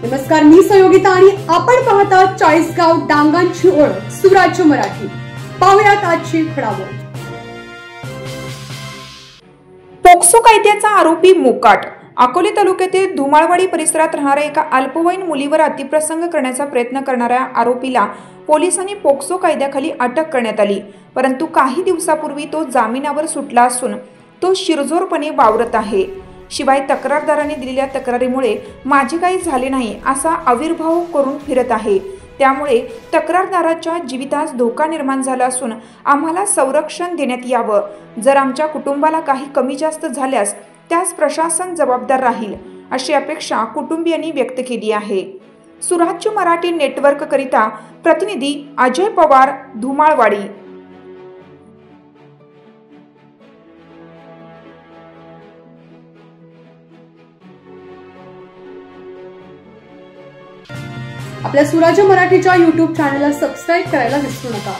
नमस्कार, मी संयोगिता आणि आपण पाहता चाळीसगाव डांगांची ओळख सुराज्य मराठी। पाहुयात आजची घडामोड। पोक्सो कायद्याचा आरोपी मोकाट। अकोले तालुक्यातील धुमाळवाडी परिसरात राहणाऱ्या एका अल्पवयीन मुलीवर अतिप्रसंग करण्याचा प्रयत्न करणाऱ्या आरोपीला पोलिसांनी पोक्सो कायद्याखाली अटक करण्यात आली, परंतु काही दिवसापूर्वी तो जामिनावर सुटला असून तो शिरजोरपणे वावरत आहे। शिवाय तक्रारदारांनी दिलेल्या तक्रारीमुळे माझे काही झाले नाही असा आविर्भाव करून फिरत आहे। त्यामुळे तक्रारदाराच्या जीवितास धोका निर्माण झाला असून आम्हाला संरक्षण देण्यात यावं। जर आमच्या कुटुंबाला काही कमी जास्त झाल्यास त्यास प्रशासन जबाबदार राहील, अशी अपेक्षा कुटुंबियांनी व्यक्त केली आहे। सुराज्य मराठी नेटवर्क करिता प्रतिनिधी अजय पवार, धुमाळवाडी। आपल्या सुराज्य मराठीच्या YouTube चॅनलला सबस्क्राइब करायला विसरू नका।